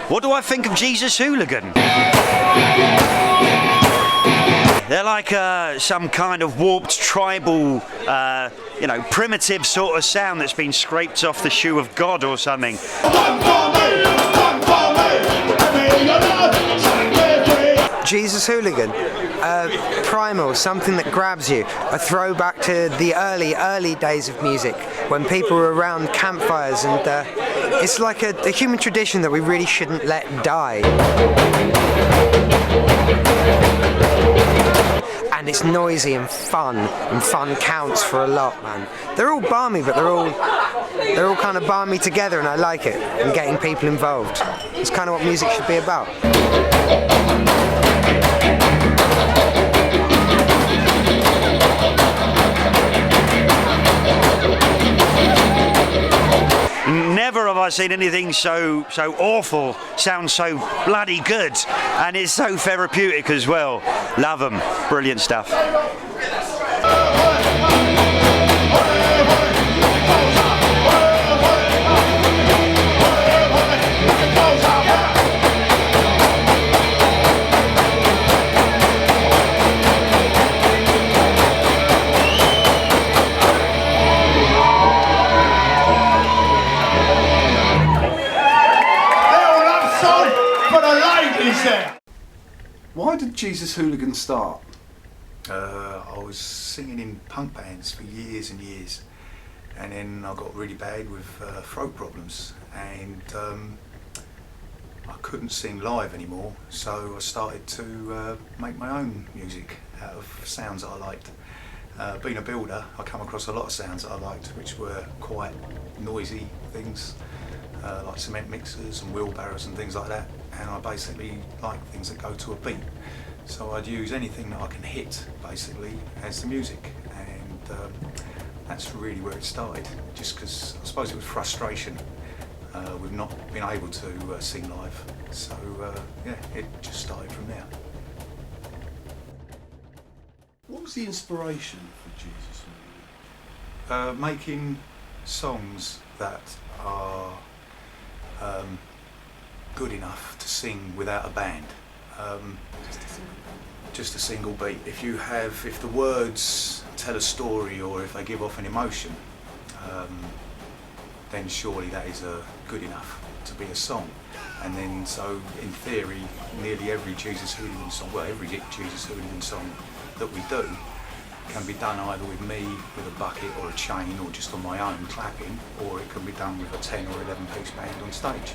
What do I think of Jesus Hooligan? They're like some kind of warped tribal, you know, primitive sort of sound that's been scraped off the shoe of God or something. Jesus Hooligan, primal, something that grabs you, a throwback to the early days of music when people were around campfires, and it's like a human tradition that we really shouldn't let die. And it's noisy and fun counts for a lot, man. They're all balmy, but they're all kind of balmy together, and I like it, and getting people involved. It's kind of what music should be about. Never have I seen anything so awful sound so bloody good, and it's so therapeutic as well. Love them. Brilliant stuff. Why did Jesus Hooligan start? I was singing in punk bands for years and years, and then I got really bad with throat problems, and I couldn't sing live anymore, so I started to make my own music out of sounds that I liked. Being a builder, I come across a lot of sounds that I liked, which were quite noisy things, like cement mixers and wheelbarrows and things like that, and I basically like things that go to a beat. So I'd use anything that I can hit, basically, as the music, and that's really where it started, just because I suppose it was frustration with not being able to sing live. So yeah, it just started from there. What was the inspiration for Jesus Hooligan? Making songs that are good enough to sing without a band. Just a single beat. If the words tell a story or if they give off an emotion, then surely that is good enough to be a song. And then, so in theory, nearly every Jesus Hooligan song, well, every Jesus Hooligan song that we do can be done either with me, with a bucket or a chain, or just on my own clapping, or it can be done with a 10 or 11 piece band on stage.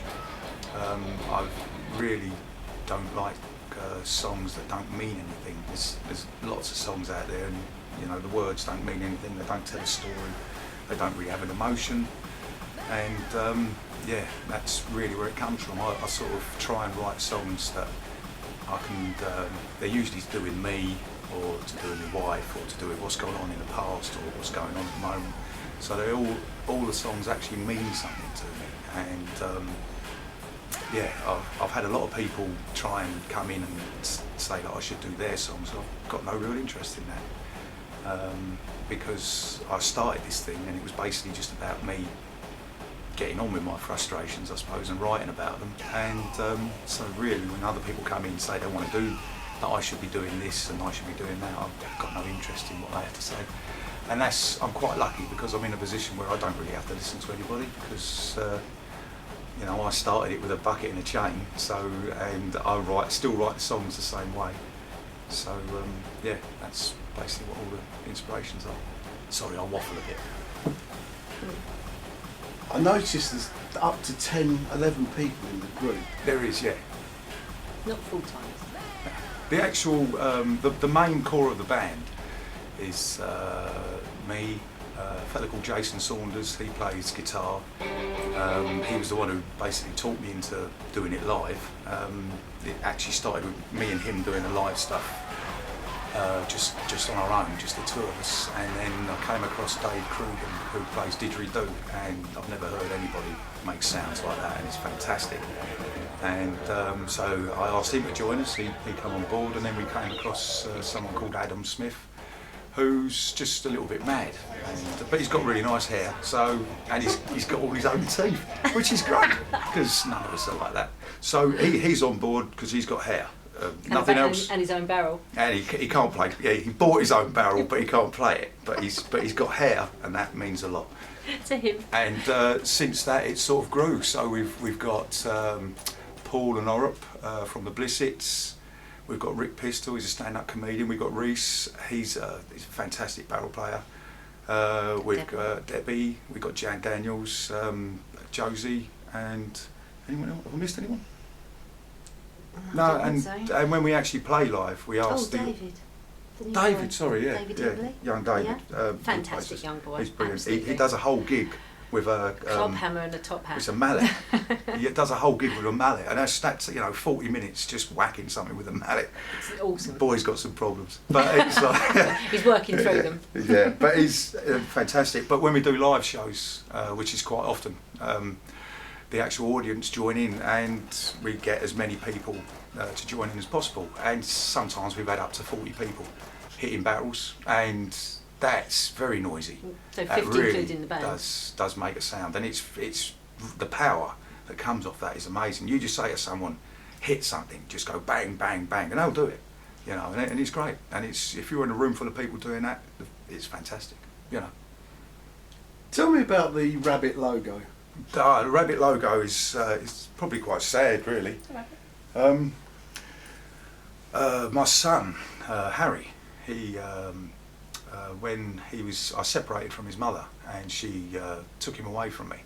I really don't like songs that don't mean anything. There's lots of songs out there, and you know, the words don't mean anything, they don't tell a story, they don't really have an emotion, and yeah, that's really where it comes from. I sort of try and write songs that I can, they're usually to do with me, or to do with my wife, or to do with what's going on in the past, or what's going on at the moment. So they all the songs actually mean something to me, and yeah, I've had a lot of people try and come in and say that I should do their songs. I've got no real interest in that, because I started this thing and it was basically just about me getting on with my frustrations, I suppose, and writing about them. And so really, when other people come in and say they want to do, that I should be doing this and I should be doing that, I've got no interest in what they have to say. And I'm quite lucky, because I'm in a position where I don't really have to listen to anybody, because you know, I started it with a bucket and a chain, so, and I still write the songs the same way. So yeah, that's basically what all the inspirations are. Sorry, I'll waffle a bit. I noticed there's up to 10, 11 people in the group. There is, yeah. Not full time. The actual, the main core of the band is me, a fellow called Jason Sanders. He plays guitar. He was the one who basically taught me into doing it live. It actually started with me and him doing the live stuff, just on our own, just the two of us. And then I came across Dave Croughan, who plays didgeridoo, and I've never heard anybody make sounds like that, and it's fantastic. And so I asked him to join us. He came on board, and then we came across someone called Adam Smith, who's just a little bit mad, but he's got really nice hair. So, and he's got all his own teeth, which is great because none of us are like that. So he's on board because he's got hair. Nothing else. And his own barrel. And he can't play. Yeah, he bought his own barrel, but he can't play it. But he's got hair, and that means a lot. To him. And since that, it sort of grew. So we've got Paul and Orup from the Blissits. We've got Rick Pistol. He's a stand-up comedian. We've got Reese. He's a fantastic barrel player. We've got Debbie. We've got Jan Daniels, Josie, and anyone else? Have I missed anyone? No, and when we actually play live, we ask David. David, sorry, yeah, David yeah, Eberle? young David. Yeah. Fantastic young boy. He's brilliant. He does a whole gig with a club hammer and a top hat. It's a mallet. He does a whole gig with a mallet, and that's 40 minutes just whacking something with a mallet. It's awesome. Boy's got some problems, but it's like he's working through them. Yeah, but he's fantastic. But when we do live shows, which is quite often, the actual audience join in, and we get as many people to join in as possible. And sometimes we've had up to 40 people hitting barrels, and that's very noisy. So 50 that really including the band. does make a sound, and it's the power that comes off that is amazing. You just say to someone, hit something, just go bang, bang, bang, and they'll do it. And it's great. And it's, if you're in a room full of people doing that, it's fantastic. Tell me about the rabbit logo. The rabbit logo is probably quite sad, really. My son, Harry, when I separated from his mother, and she took him away from me,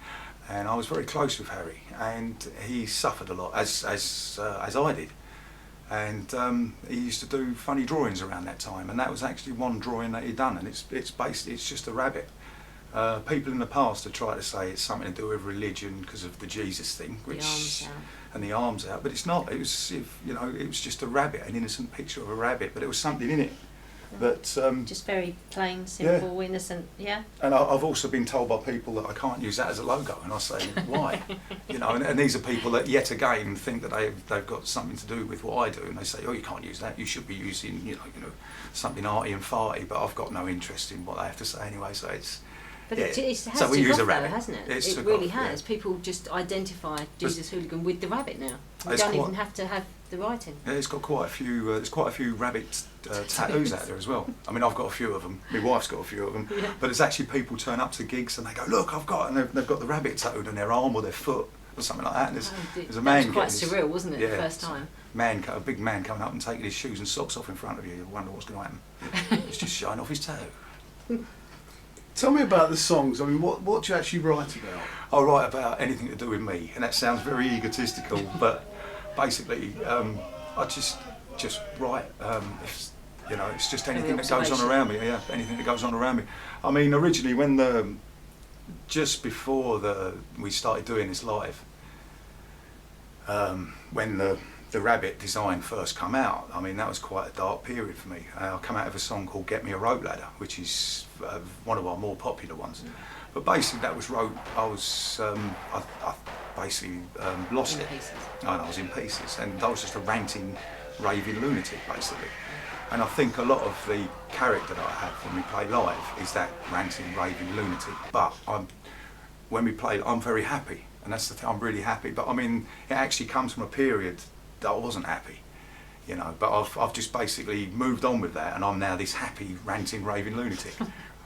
and I was very close with Harry, and he suffered a lot, as I did. And he used to do funny drawings around that time, and that was actually one drawing that he'd done, and it's just a rabbit. People in the past have tried to say it's something to do with religion because of the Jesus thing, and the arms out, but it's not. It was just a rabbit, an innocent picture of a rabbit, but there was something in it that just very plain, simple, innocent. Yeah. And I've also been told by people that I can't use that as a logo, and I say why? And these are people that yet again think that they've got something to do with what I do, and they say, oh, you can't use that. You should be using something arty and farty, but I've got no interest in what they have to say anyway. So it's. But it has so we took use off a rabbit. though, hasn't it? It really off, has. Yeah. People just identify Jesus Hooligan with the rabbit now. You It's don't quite- even have to have the writing. Yeah, it's got quite a few. There's quite a few rabbit tattoos out there as well. I mean, I've got a few of them. My wife's got a few of them. Yeah. But it's actually people turn up to gigs and they go, "Look, I've got," and they've got the rabbit tattooed on their arm or their foot or something like that. And there's a man. That was quite getting his- surreal, wasn't it? Yeah, the first time. A big man coming up and taking his shoes and socks off in front of you. You wonder what's going to happen. It's just showing off his tattoo. Tell me about the songs. I mean, what do you actually write about? I write about anything to do with me, and that sounds very egotistical, but basically, I just write. It's just anything that goes on around me. Yeah, anything that goes on around me. I mean, originally, just before we started doing this live, when the rabbit design first come out, I mean, that was quite a dark period for me. I come out of a song called Get Me a Rope Ladder, which is one of our more popular ones. But basically that was I basically lost it. And I was in pieces, and I was just a ranting, raving lunatic, basically. And I think a lot of the character that I have when we play live is that ranting, raving lunatic. But when we play, I'm very happy, and that's the thing, I'm really happy. But I mean, it actually comes from a period that I wasn't happy, but I've just basically moved on with that, and I'm now this happy, ranting, raving lunatic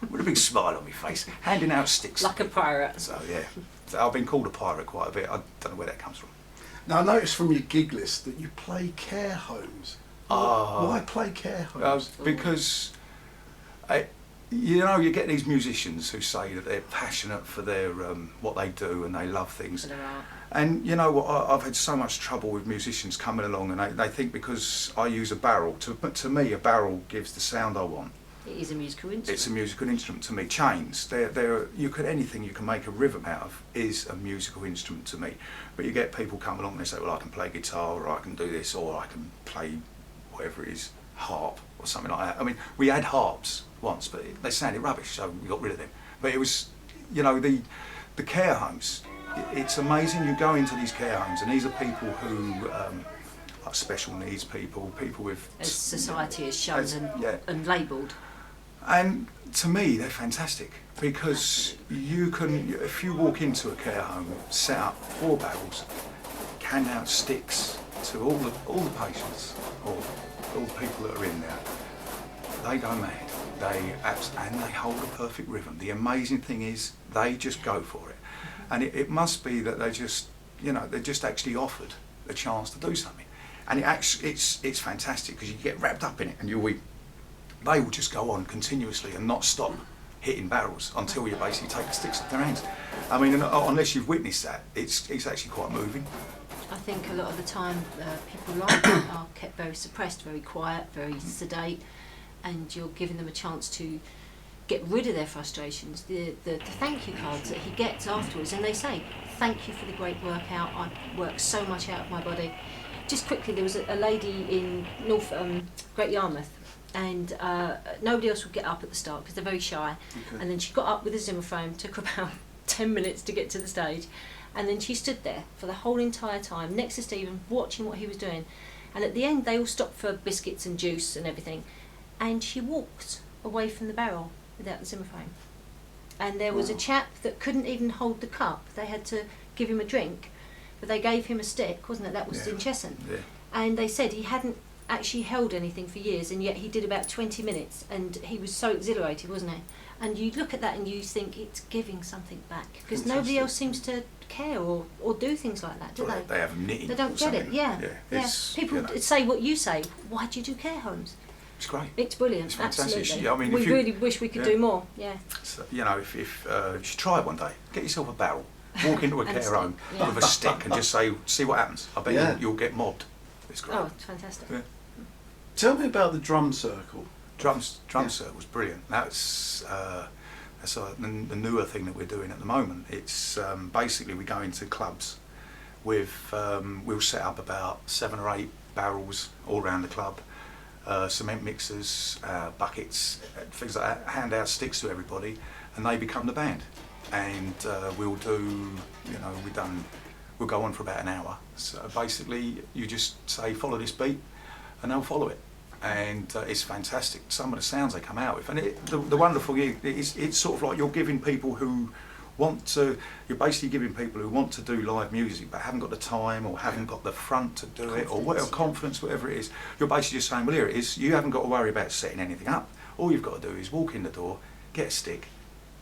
with a big smile on my face, handing out sticks. Like a pirate. So yeah, I've been called a pirate quite a bit. I don't know where that comes from. Now, I noticed from your gig list that you play care homes. Why play care homes? Because you get these musicians who say that they're passionate for their what they do and they love things. For their art. And I've had so much trouble with musicians coming along, and they think because I use a barrel, to me a barrel gives the sound I want. It is a musical instrument. It's a musical instrument to me. Chains, anything you can make a rhythm out of is a musical instrument to me. But you get people come along and they say, well, I can play guitar, or I can do this, or I can play whatever it is, harp or something like that. I mean, we had harps once, but they sounded rubbish, so we got rid of them. But it was, the care homes. It's amazing. You go into these care homes, and these are people who are special needs people with. As society is shunned and labelled. And to me, they're fantastic because you can, if you walk into a care home, set up 4 barrels, hand out sticks to all the patients or all the people that are in there, they go mad. And they hold a perfect rhythm. The amazing thing is they just go for it, and it must be that they just, you know, they're just actually offered a chance to do something, and it's fantastic because you get wrapped up in it, and they will just go on continuously and not stop hitting barrels until you basically take the sticks off their hands. I mean, unless you've witnessed that, it's actually quite moving. I think a lot of the time people like that are kept very suppressed, very quiet, very sedate, and you're giving them a chance to get rid of their frustrations. The thank you cards that he gets afterwards, and they say, thank you for the great workout, I worked so much out of my body. Just quickly, there was a lady in Great Yarmouth, and nobody else would get up at the start because they're very shy. Okay. And then she got up with a Zimmer frame, took her about 10 minutes to get to the stage, and then she stood there for the whole entire time next to Stephen, watching what he was doing. And at the end, they all stopped for biscuits and juice and everything, and she walked away from the barrel without the Zimmer frame. And there was a chap that couldn't even hold the cup. They had to give him a drink, but they gave him a stick, wasn't it? That was in Chesson. Yeah. And they said he hadn't actually held anything for years, and yet he did about 20 minutes, and he was so exhilarated, wasn't he? And you look at that and you think it's giving something back, because nobody else seems to care or do things like that, do they? They have knitting. They don't get it, yeah. People say what you say, why do you do care homes? It's great. It's brilliant, it's fantastic. Absolutely. I mean, we really wish we could do more, So, you know, if you should try it one day, get yourself a barrel, walk into a care home with a stick and just say, see what happens. I bet you'll get mobbed. It's great. Oh, it's fantastic. Yeah. Tell me about the drum circle. Drum circle's brilliant. That's the newer thing that we're doing at the moment. It's basically we go into clubs with we'll set up about 7 or 8 barrels all around the club, cement mixers, buckets, things like that. Hand out sticks to everybody, and they become the band. And we'll do, you know, we'll go on for about an hour. So basically, you just say follow this beat, and they'll follow it. And it's fantastic. Some of the sounds they come out with, and the wonderful thing is it's sort of like you're giving people who want to. You're basically giving people who want to do live music but haven't got the time or haven't got the front to do it, or whatever confidence, whatever it is. You're basically just saying, well, here it is. You haven't got to worry about setting anything up. All you've got to do is walk in the door, get a stick,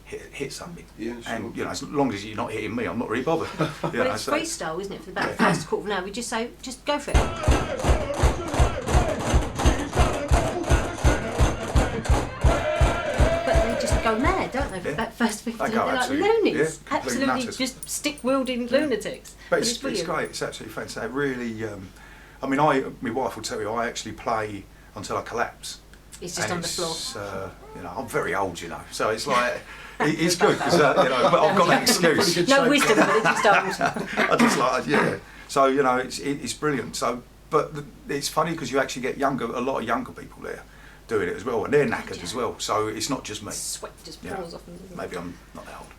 hit something. Yeah, sure. And you know, as long as you're not hitting me, I'm not really bothered. But it's freestyle, isn't it? For about the first quarter of an hour, we just say, just go for it. Go mad, don't they? For that first 15, they're like loonies, absolutely just stick-wielding lunatics. But it's great. It's absolutely fantastic. Really, I mean, my wife will tell you, I actually play until I collapse. It's just on the floor. You know, I'm very old, you know, so it's like it's good because you know, but I've got that excuse. No wisdom, but it's just old. I just like So you know, it's brilliant. So, but it's funny because you actually get a lot of younger people there doing it as well, and they're knackered as well, so it's not just me. Sweat just pours off them. Maybe I'm not that old.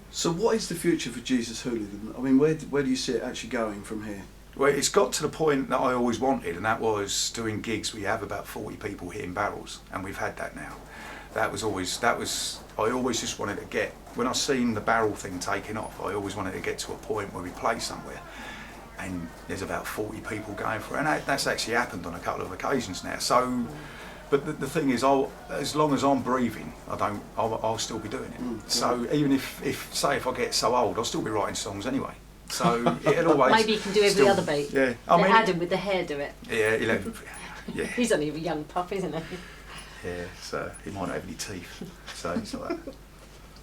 So what is the future for Jesus Hooligan? I mean, where do you see it actually going from here? Well, it's got to the point that I always wanted, and that was doing gigs. We have about 40 people hitting barrels, and we've had that now. I always just wanted to get, when I seen the barrel thing taking off, I always wanted to get to a point where we play somewhere and there's about 40 people going for it, and that's actually happened on a couple of occasions now. So. But the thing is, as long as I'm breathing, I'll still be doing it. So even if I get so old, I'll still be writing songs anyway. So it'll always. Maybe you can do every other beat. Yeah, Let Adam with the hair do it. Yeah, yeah. He's only a young pup, isn't he? Yeah, so he might not have any teeth. So it's like that.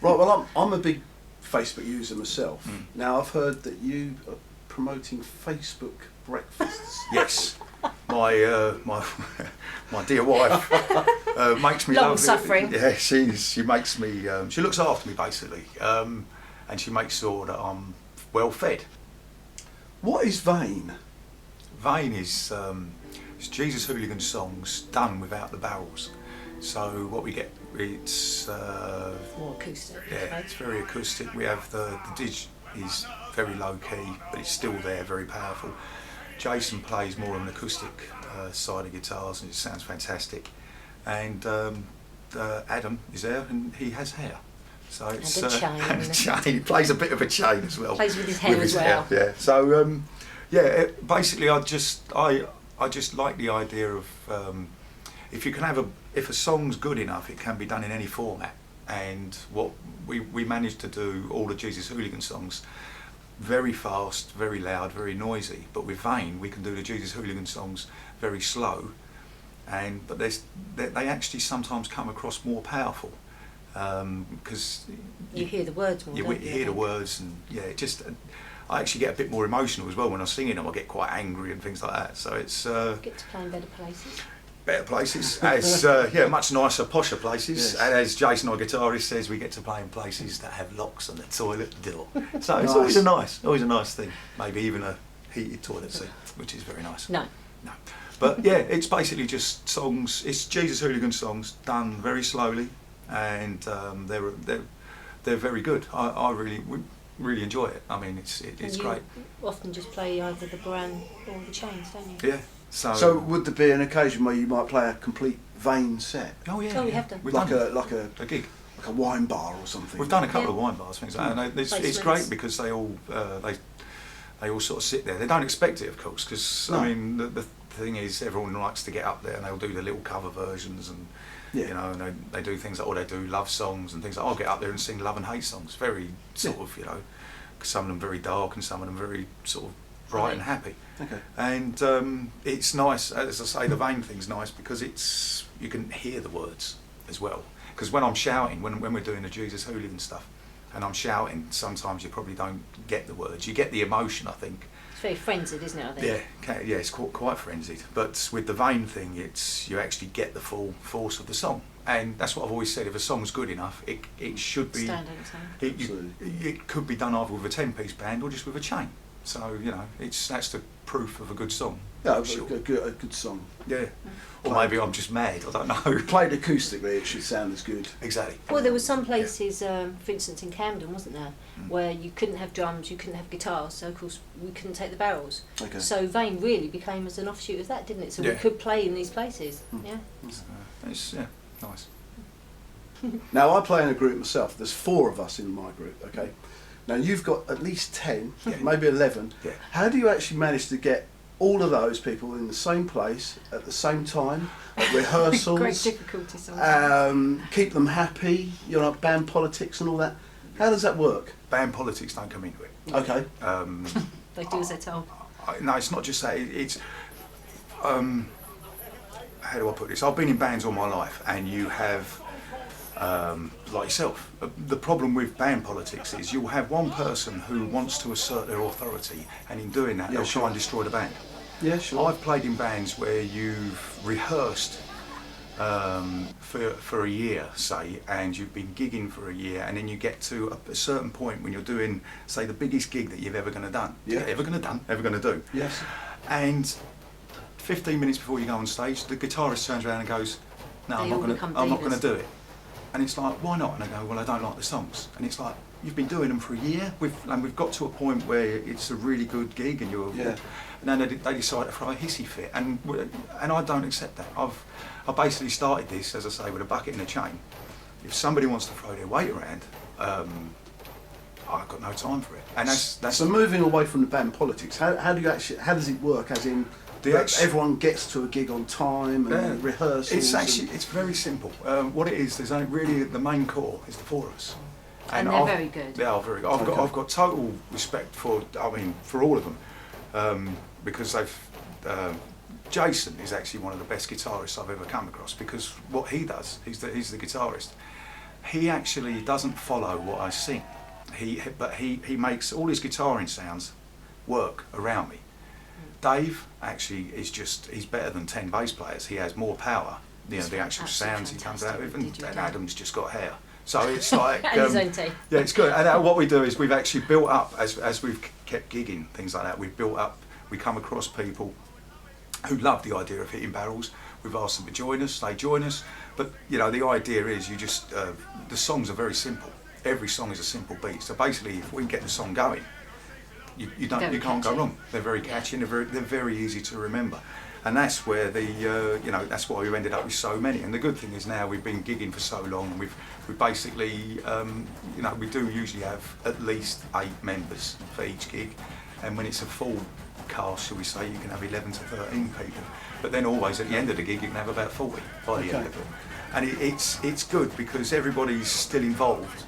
Right. Well, I'm a big Facebook user myself. Now I've heard that you are promoting Facebook breakfasts. Yes. My dear wife makes me long suffering. Yeah, she makes me. She looks after me basically, and she makes sure that I'm well fed. What is Vein? Vein is it's Jesus Hooligan songs done without the barrels. So what we get, it's more acoustic. Yeah, it's very acoustic. We have the didge is very low key, but it's still there, very powerful. Jason plays more on the acoustic side of guitars, and it sounds fantastic. And Adam is there, and he has hair. So it's And a chain. and a chain. He plays a bit of a chain as well. Plays with his hair as well. Yeah. So basically, I just like the idea of if you can have if a song's good enough, it can be done in any format. And what we managed to do all the Jesus Hooligan songs, very fast, very loud, very noisy. But with Vane, we can do the Jesus Hooligan songs very slow, but they actually sometimes come across more powerful because you hear the words more. You don't you, hear the words, and I actually get a bit more emotional as well when I'm singing them. I get quite angry and things like that. So it's Get to play in better places. better places, as much nicer, posher places. Yes. And as Jason, our guitarist, says, we get to play in places that have locks on the toilet door. So it's Nice. always a nice thing. Maybe even a heated toilet seat, which is very nice. No. But yeah, it's basically just songs. It's Jesus Hooligan songs done very slowly, and they're very good. I really enjoy it. I mean, it's And you great. often just play either the Brand or the chains, don't you? Yeah. So would there be an occasion where you might play a complete Vane set, Oh yeah. Oh, we have done. We've like done a gig. like a wine bar or something? We've done a couple Yeah. of wine bars, things like that. And it's Placements. great because they all sort of sit there. They don't expect it, of course, because No. I mean the thing is everyone likes to get up there and they'll do the little cover versions and Yeah. you know, and they do things like, or they do love songs and things like. I'll get up there and sing love and hate songs, very sort of, you know, some of them very dark and some of them very sort of bright and happy. Okay. And it's nice, as I say, the Vane thing's nice because you can hear the words as well. Because when I'm shouting, when we're doing the Jesus Hooligan stuff, and I'm shouting, sometimes you probably don't get the words. You get the emotion, I think. It's very frenzied, isn't it? I think. Yeah, it's quite frenzied. But with the Vane thing, you actually get the full force of the song. And that's what I've always said. If a song's good enough, it should be. Stand on its own. It could be done either with a 10-piece band or just with a chain. So you know, that's the proof of a good song. Yeah, Sure. a good song. Yeah. Or maybe I'm just mad. I don't know. Played acoustically, it should sound as good. Exactly. Well, there were some places, for instance in Camden, wasn't there, where you couldn't have drums, you couldn't have guitars, so of course we couldn't take the barrels. Okay. So Vane really became as an offshoot of that, didn't it? So we Yeah. could play in these places. Yeah. It's nice. Now I play in a group myself. There's 4 of us in my group. Okay. Now you've got at least 10, Yeah. maybe 11. Yeah. How do you actually manage to get all of those people in the same place at the same time, at rehearsals? Great difficulty sometimes. Keep them happy. You know, band politics and all that. How does that work? Band politics don't come into it. Okay. They do as they're told. No, it's not just that. It's how do I put this? I've been in bands all my life, and you have, like yourself, the problem with band politics is you'll have one person who wants to assert their authority, and in doing that, Yeah, they'll sure. try and destroy the band. Yeah, sure. I've played in bands where you've rehearsed for a year, say, and you've been gigging for a year, and then you get to a certain point when you're doing, say, the biggest gig that you've ever going to do. Yes. And 15 minutes before you go on stage, the guitarist turns around and goes, "No, They I'm not all going become to divas. do it." And it's like, "Why not?" And I go, "Well, I don't like the songs." And it's like, "You've been doing them for a year, and we've got to a point where it's a really good gig, and you're." Yeah. And then they decide to throw a hissy fit, and I don't accept that. I basically started this, as I say, with a bucket and a chain. If somebody wants to throw their weight around, I've got no time for it. And that's So moving away from the band politics, how does it work? As in, everyone gets to a gig on time and rehearsals. It's very simple. What it is, there's only really the main core is the 4 of us. And they're very good. They are very good. I've got total respect for all of them, because Jason is actually one of the best guitarists I've ever come across, because what he does, he's the guitarist. He actually doesn't follow what I sing. But he makes all his guitaring sounds work around me. Dave actually he's better than 10 bass players. He has more power. You know, the actual sounds he comes out with, and Adam's just got hair. So it's like And his own tea. yeah, it's good. And what we do is we've actually built up as we've kept gigging, things like that. We've built up. We come across people who love the idea of hitting barrels. We've asked them to join us. They join us. But you know, the idea is you just the songs are very simple. Every song is a simple beat. So basically, if we can get the song going, you can't go wrong. They're very catchy and they're very easy to remember. And that's where the that's why we've ended up with so many. And the good thing is now we've been gigging for so long, and we basically we do usually have at least 8 members for each gig, and when it's a full cast, shall we say, you can have 11 to 13 people. But then always at the end of the gig you can have about 40 by the end of it. And it's good because everybody's still involved,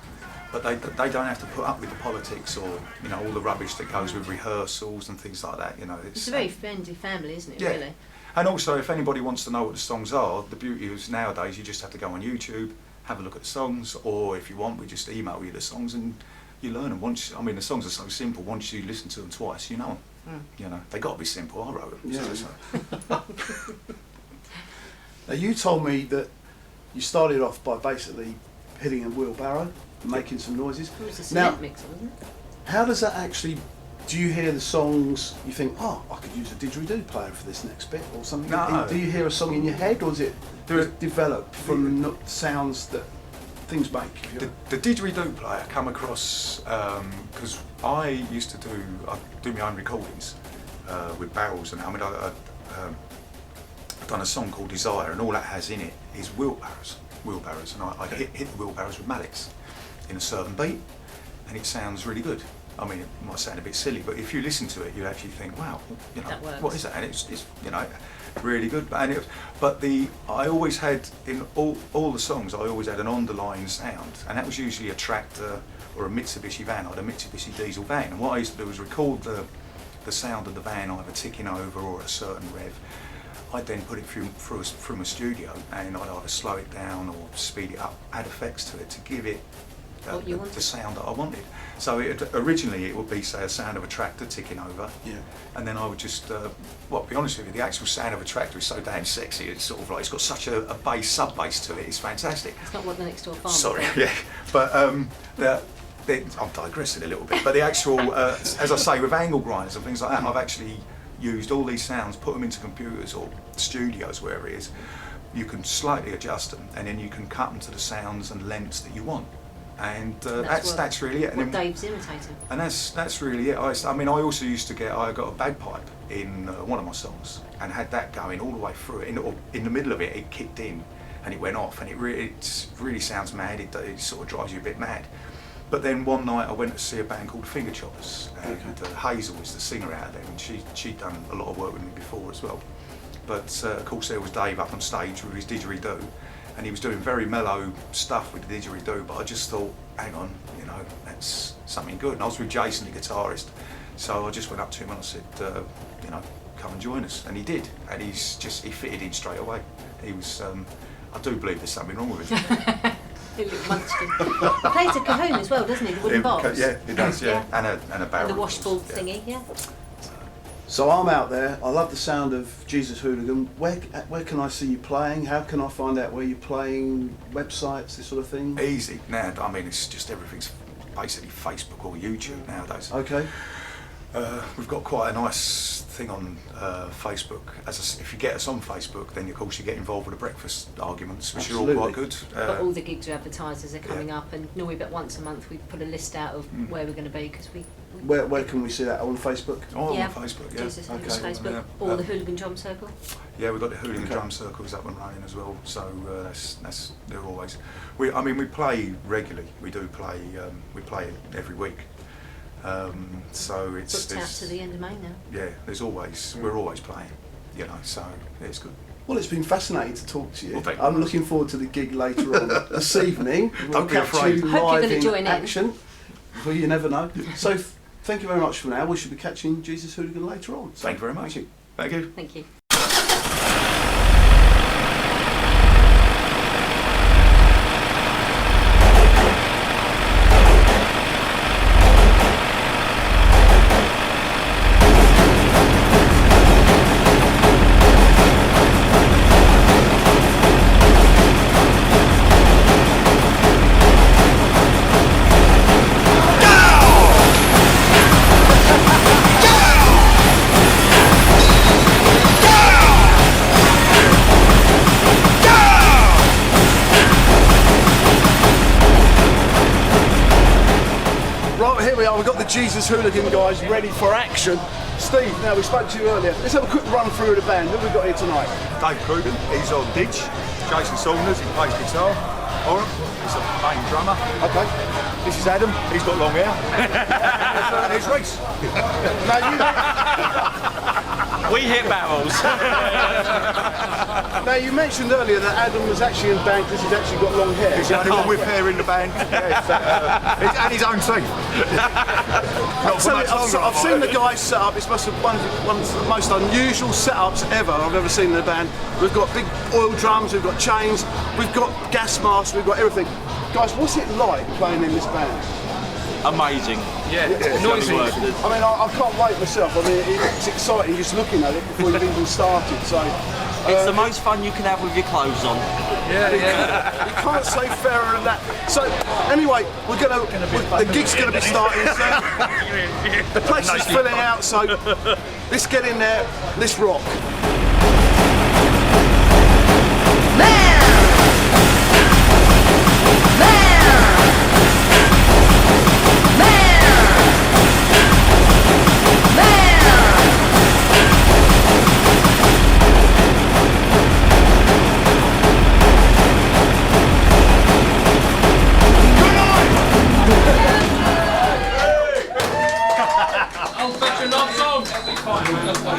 but they don't have to put up with the politics or all the rubbish that goes with rehearsals and things like that. It's a very friendly family, isn't it? Yeah. Really. And also, if anybody wants to know what the songs are, the beauty is nowadays you just have to go on YouTube, have a look at the songs, or if you want, we just email you the songs and you learn them. The songs are so simple. Once you listen to them twice, you know them. They got to be simple. I wrote them. Yeah. So. Now, you told me that you started off by basically hitting a wheelbarrow, making some noises. It was a Now, cement mixer, wasn't it? how does that actually? Do you hear the songs? You think, oh, I could use a didgeridoo player for this next bit or something. No. Do you hear a song in your head, or is it develop from sounds that things make? The didgeridoo player come across because I used to do my own recordings with barrels, and I've done a song called Desire, and all that has in it is wheelbarrows, and I hit the wheelbarrows with mallets in a certain beat, and it sounds really good. It might sound a bit silly, but if you listen to it, you actually think, wow, what is that? And it's really good. And I always had in all the songs, I always had an underlying sound, and that was usually a tractor or a Mitsubishi van. I had a Mitsubishi diesel van, and what I used to do was record the sound of the van either ticking over or at a certain rev. I'd then put it through my studio, and I'd either slow it down or speed it up, add effects to it to give it the sound that I wanted. So originally it would be, say, a sound of a tractor ticking over, and then I would just, to be honest with you, the actual sound of a tractor is so damn sexy. It's sort of like, it's got such a bass, sub-bass to it, it's fantastic. It's not what the next door farm. Sorry, yeah. But I'm digressing a little bit, but the actual, as I say, with angle grinders and things like that, I've actually used all these sounds, put them into computers or studios, wherever it is. You can slightly adjust them, and then you can cut them to the sounds and lengths that you want. And that's really it. What Dave's imitating. And that's really it. I also used to I got a bagpipe in one of my songs, and had that going all the way through it. In the middle of it, it kicked in, and it went off, and it really sounds mad. It sort of drives you a bit mad. But then one night I went to see a band called Finger Choppers, and Hazel is the singer out there, and she'd done a lot of work with me before as well. But of course there was Dave up on stage with his didgeridoo, and he was doing very mellow stuff with the didgeridoo, but I just thought, hang on, that's something good. And I was with Jason, the guitarist, so I just went up to him and I said, come and join us, and he did, and he fitted in straight away. He was, I do believe there's something wrong with him. He looked munchkin. He plays a cajon as well, doesn't he? The wooden box. Yeah, he does, yeah. And a barrel. And the washboard thingy, yeah. So I'm out there. I love the sound of Jesus Hooligan. Where can I see you playing? How can I find out where you're playing? Websites, this sort of thing? Easy. Now, it's just everything's basically Facebook or YouTube nowadays. Okay. We've got quite a nice thing on Facebook. If you get us on Facebook, then of course you get involved with the breakfast arguments, which Absolutely. are all quite good. But all the gigs are advertised as they're coming up, and normally about once a month we put a list out of where we're going to be, because we Where can we see that? On Facebook? On Facebook, yeah. Jesus Hooligan's Okay. Facebook, Yeah. or the Hooligan Drum Circle. Yeah, we've got the Hooligan Drum Circles up and running as well, so they're always. We play regularly. We do play. We play every week. So it's booked out to the end of May now. Yeah, we're always playing, so it's good. Well, it's been fascinating to talk to you. Well, thank you. I'm looking forward to the gig later on this evening. Don't be catch afraid. you Hope you're live gonna in join in. action. Well, you never know. So, thank you very much for now. We should be catching Jesus Hooligan later on. So, Thank you very much. Thank you. Thank you. Right, here we are. We've got the Jesus Hooligan guys ready for action. Steve, now we spoke to you earlier. Let's have a quick run through of the band. Who have we got here tonight? Dave Croughan, he's on didge. Jason Sanders, he plays guitar. Oren, he's the main drummer. Okay. This is Adam. He's got long hair. And here's Reese. Now you. We hit barrels. Now you mentioned earlier that Adam was actually in band because he's actually got long hair. He's the only one with hair in the band. And his own teeth. I've seen the guys set up. It's must have one of the most unusual setups ever I've ever seen in a band. We've got big oil drums, we've got chains, we've got gas masks, we've got everything. Guys, what's it like playing in this band? Amazing. Yeah. Noisy. I mean, I can't wait myself. I mean, it's exciting just looking at it before you've even started. So. It's the most fun you can have with your clothes on. You can't say fairer than that. So anyway, the gig's gonna be starting soon. The place is filling out, so let's get in there, let's rock.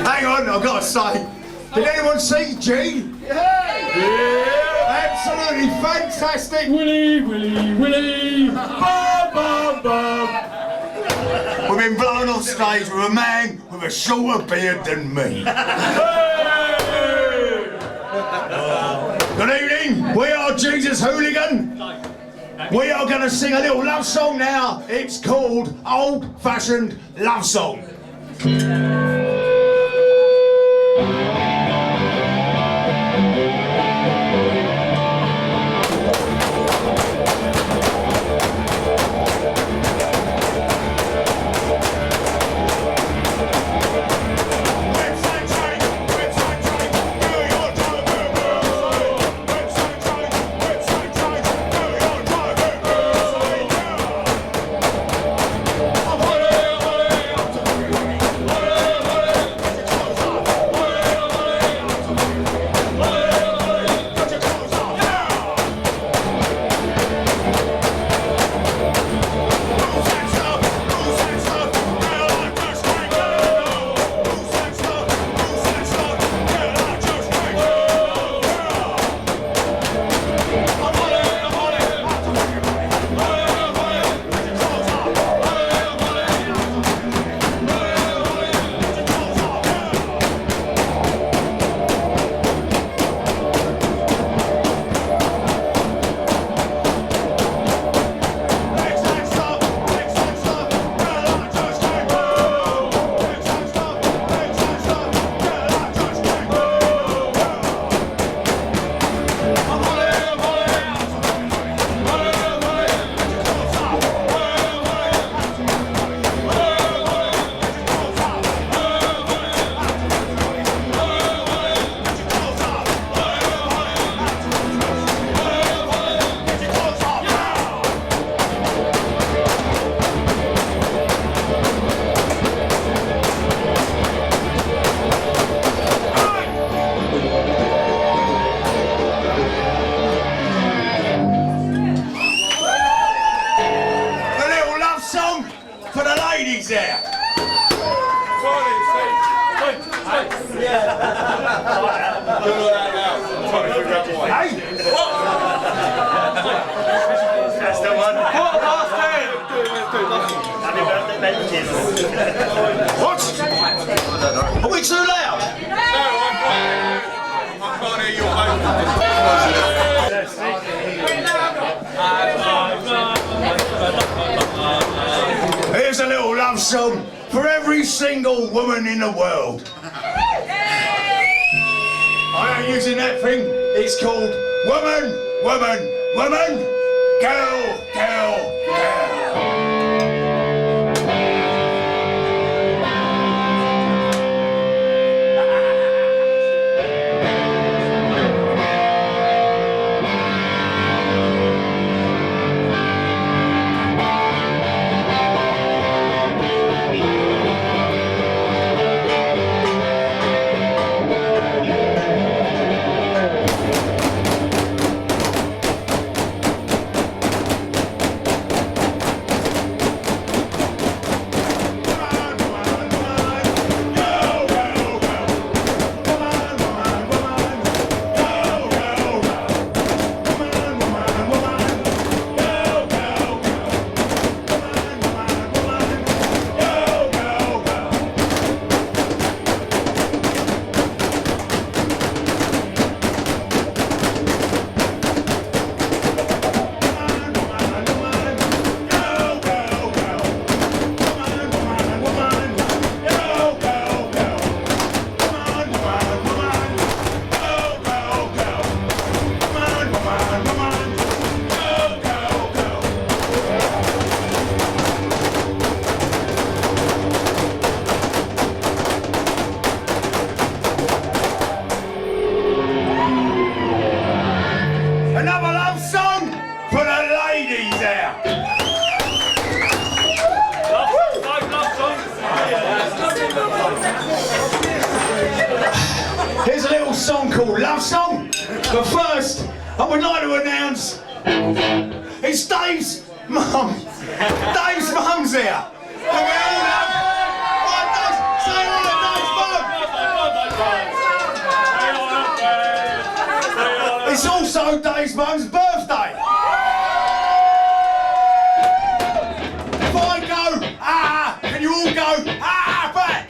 Hang on, I've got to say, did anyone see G? Absolutely fantastic! Willie! Bob, bob, bob! We've been blown off stage with a man with a shorter beard than me. Good evening, we are Jesus Hooligan. We are going to sing a little love song now. It's called Old Fashioned Love Song. What? Are we too loud? No, I can't hear your vocal. Here's a little love song for every single woman in the world. I ain't using that thing. It's called Woman, Woman, Woman, Girl, Girl, Girl. there. Here's a little song called Love Song. But first, I would like to announce it's Dave's mum. Dave's mum's here. And we all have... Right, Dave, say hi, Dave's mum. It's also Dave's mum's birthday. If I go, ah, can you all go, ah, back?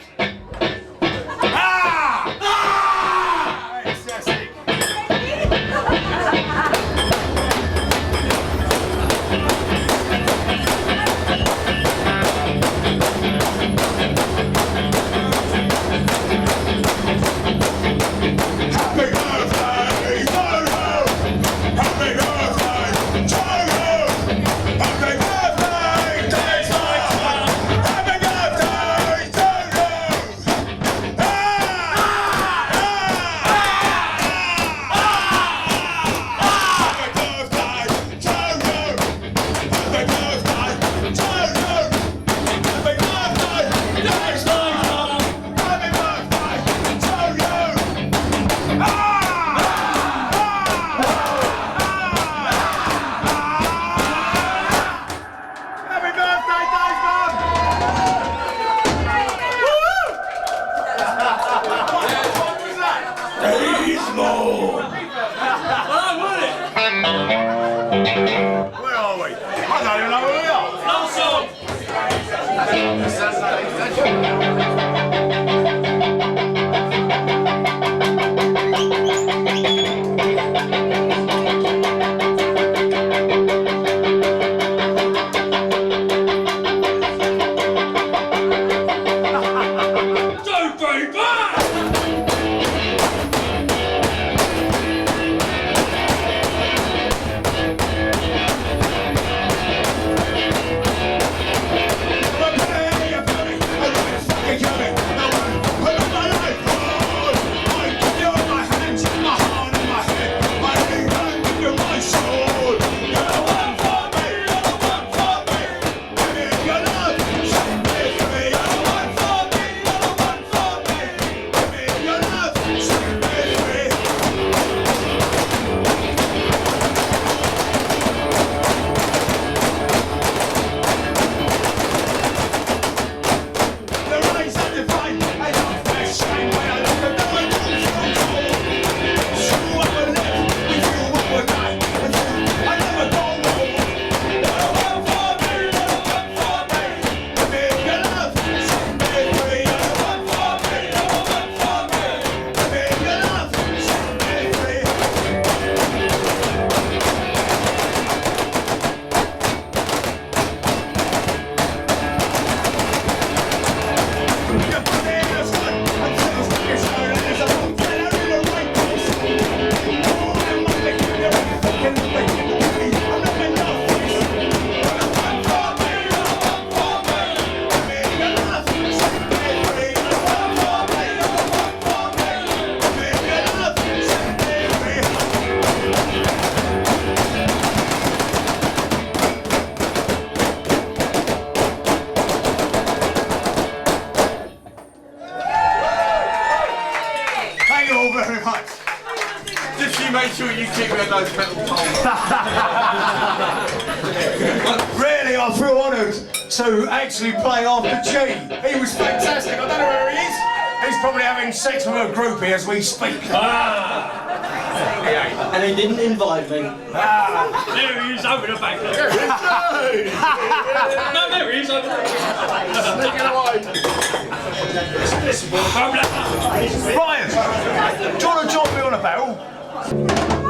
Really, I feel honoured to actually play after G. He was fantastic. I don't know where he is. He's probably having sex with a groupie as we speak. And he didn't invite me. There he is over the back. There he is. No, there he is over there. Sneaking away. Ryan, do you want to join me on a barrel?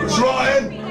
It's Ryan.